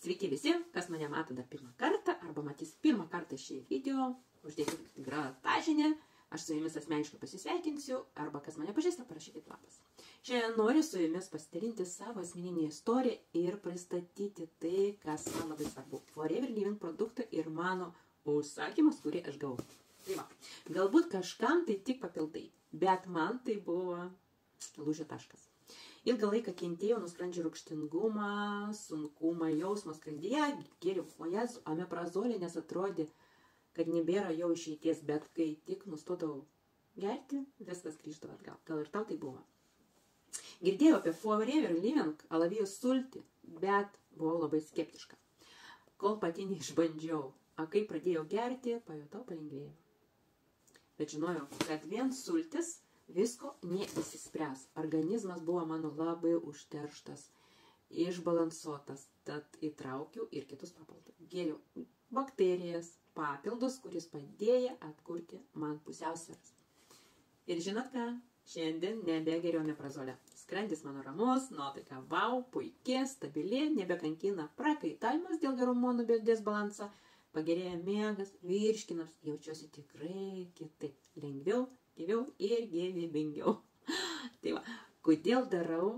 Sveiki visi, kas mane mato dar pirmą kartą arba matys pirmą kartą šį video, uždėkit gratažinę, aš su jumis asmeniškai pasisveikinsiu, arba kas mane pažįsta, parašykit lapas. Šiandien noriu su jumis pasidalinti savo asmeninį istoriją ir pristatyti tai, kas man labai svarbu. Forever Living produktą ir mano užsakymus, kurį aš gavau. Tai va, galbūt kažkam tai tik papildai, bet man tai buvo lūžio taškas. Ilgą laiką kentėjau nuo skrandžio rūgštingumą, sunkumą, jausmą skrandyje, gėriau omeprazolį, nes atrodė, kad nebėra jau išeities, bet kai tik nustodavau gerti, viskas grįždavo atgal. Gal ir tau tai buvo. Girdėjau apie Forever Living alavijos sultį, bet buvau labai skeptiška. Kol pati neišbandžiau, o kai pradėjau gerti, pajutau palengvėjimą. Bet žinojau, kad vien sultis visko neįsispręs. Organizmas buvo mano labai užterštas, išbalansuotas, tad įtraukiau ir kitus papildus. Gėriau bakterijas, papildus, kuris padėjo atkurti man pusiausvyras. Ir žinot ką? Šiandien nebegeriu omeprazolę. Skrandis mano ramus, nuotaika vau, puikiai, stabili, nebekankina prakaitavimas dėl hormonų disbalansą, pagerėja miegas, virškinamas, jaučiuosi tikrai kitaip, lengviau, gyviau ir gyvybingiau. Tai va, kodėl darau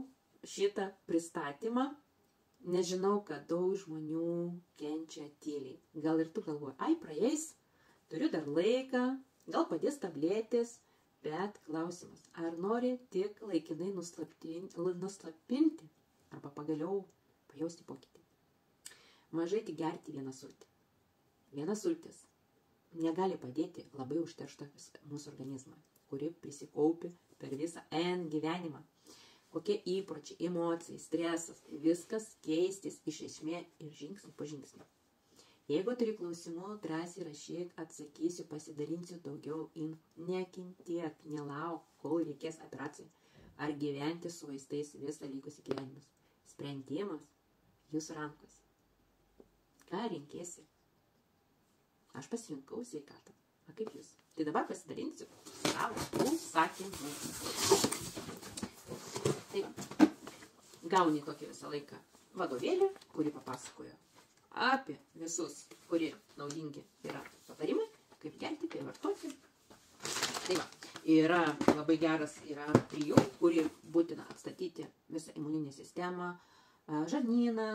šitą pristatymą? Nežinau, kad daug žmonių kenčia tyliai. Gal ir tu galvoji, ai praeis, turiu dar laiką, gal padės tabletės, bet klausimas, ar nori tik laikinai nuslapinti arba pagaliau pajausti pokytį. Mažai tik gerti vieną sultį. Vienas sultis negali padėti labai užterštą mūsų organizmą, kuri prisikaupi per visą gyvenimą. Kokie įpročiai, emocijai, stresas, viskas keistis iš esmės ir žingsnį po žingsnį. Jeigu turi klausimų, drąsiai rašyk, atsakysiu, pasidalinsiu daugiau nekentėk, nelauk, kol reikės operacijų, ar gyventi su vaistais visą likusį gyvenimus. Sprendimas jūsų rankose. Ką reikėsi? Aš pasirinkau sveikatą. O kaip jūs? Tai dabar pasidalinsiu savo užsakymu. Tai gauni tokį visą laiką vadovėlį, kurį papasakojo apie visus, kurie naudingi yra patarimai, kaip gerti, kaip vartoti. Tai va, yra labai geras, yra 3, kurį būtina atstatyti visą imuninę sistemą, žarnyną,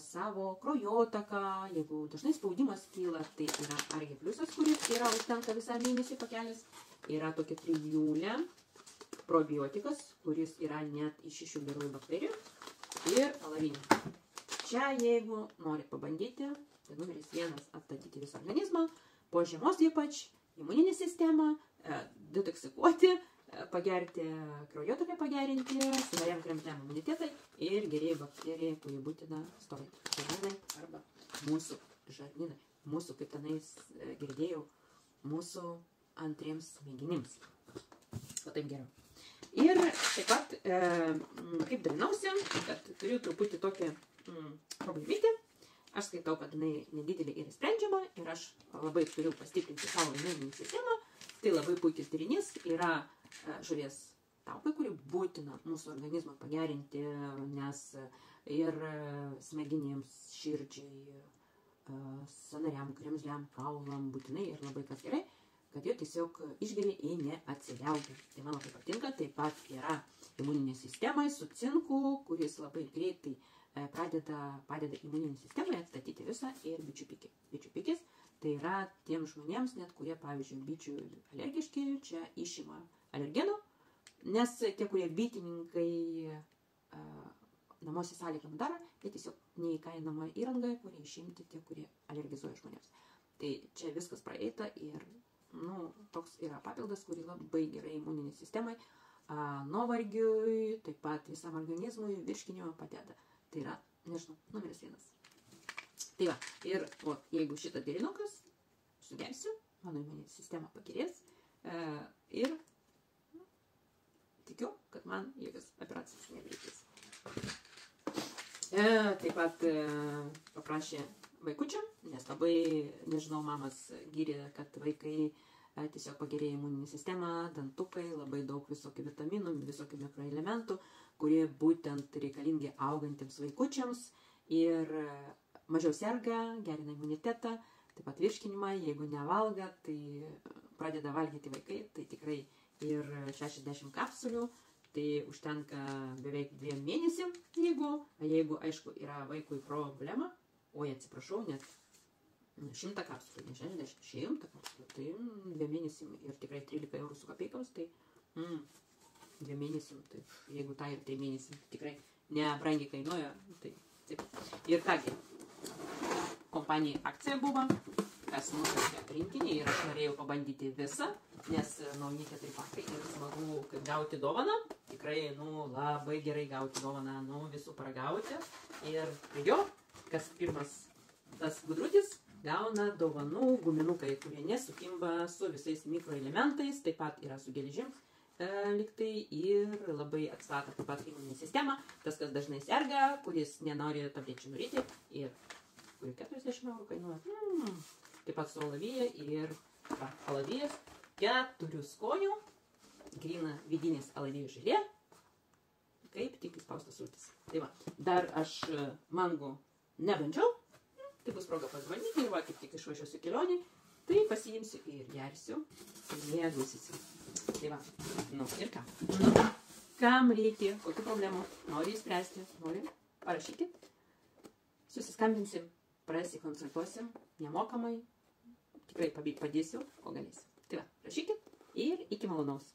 savo kraujotaką, jeigu dažnai spaudimas kyla, tai yra Argi pliusas, kuris yra užtenka visą mėnesį pakelis. Yra tokia 3 probiotikas, kuris yra net iš 6 gerųjų bakterijų ir alavinė. Čia, jeigu norit pabandyti, tai numeris 1 atstatyti visą organizmą, po žiemos ypač imuninę sistemą, detoksikuoti, pagerti kraujotaką, pagerinti, sąnariam kremzliam imunitetą ir gerieji bakterijai, kurį būtina stovėti žarnynai arba mūsų žarnynai, mūsų, kaip tenais girdėjau, mūsų antriems smegenims. O taip geriau. Ir taip pat, kaip dalinausi, kad turiu truputį tokį problemytę. Aš skaitau, kad jinai nedidelė ir sprendžiama ir aš labai turiu pastiprinti savo imuninę sistemą. Tai labai puikiai turinys yra žuvies taukai, kuri būtina mūsų organizmą pagerinti, nes ir smegenėms, širdžiai, sąnariam, kremzliam, kaulam būtinai ir labai kas gerai, kad jo tiesiog išgeri į neatsiliauti. Tai man labai patinka, taip pat yra imuninė sistema su cinku, kuris labai greitai padeda imuninį sistemai atstatyti visą ir bičių pikį. Bičių pikis tai yra tiem žmonėms, net kurie, pavyzdžiui, bičių alergiški, čia išima alergenų, nes tie, kurie bitininkai namuose sąlygom daro, tai tiesiog neįkainama įranga, kurie išimti tie, kurie alergizuoja žmonėms. Tai čia viskas praeita ir toks yra papildas, kurį labai gerai imuninė sistemai, nuovargiui, taip pat visam organizmui, virškinimui padeda. Tai yra, nežinau, numeris 1. Tai va, ir jeigu šitą derinukas sugersiu, mano imuninė sistema pagerės ir tikiu, kad man jokios operacijos nereikės. Taip pat paprašė vaikučiam, nes labai, nežinau, mamas gyrė, kad vaikai tiesiog pagerėja imuninė sistema, dantukai, labai daug visokių vitaminų, visokių mikroelementų, kurie būtent reikalingi augantiems vaikučiams ir mažiau serga, gerina imunitetą, taip pat virškinimą, jeigu nevalga, tai pradeda valgyti vaikai, tai tikrai ir 60 kapsulių, tai užtenka beveik 2 mėnesiam, jeigu aišku yra vaikui problema, atsiprašau, net 100 kapsulių, ne 60, 100 kapsulių, tai 2 mėnesiam ir tikrai 13 eurų su kapeikas, tai 2 mėnesiam, tai jeigu tai ir 3 mėnesiam, tikrai nebrangiai kainuoja, tai taip. Ir kągi, kompanijai akcija buvo, kas nusipirkė rinkinį ir aš norėjau pabandyti visą, nes nauji 4 pakai ir smagu gauti dovaną, tikrai, labai gerai gauti dovaną, visų paragauti. Ir jo, kas pirmas tas gudrutis, gauna dovanų guminukai, kurie nesukimba su visais mikroelementais, taip pat yra su geležim liktai ir labai atstato taip pat imuninę sistemą, tas, kas dažnai serga, kuris nenori tablečių nuryti ir kuri 40 eurų kainuoja. Taip pat su alavija ir alavijas 4 skonių, grina vidinis alavijų želė, kaip tik įspaustas sultis. Tai va, dar aš mangų nebandžiau, tai bus proga pasibandyti ir va, kaip tik išvažiuosiu kelionį, tai pasiimsiu ir gersiu ir mėgausiu. Tai va, ir ką? Kam reikia, kokių problemų nori įspręsti, parašykit, susiskambinsim, prasikonsultuosim nemokamai, tikrai padėsiu, ko galėsiu. Tai va, rašykit ir iki malonaus.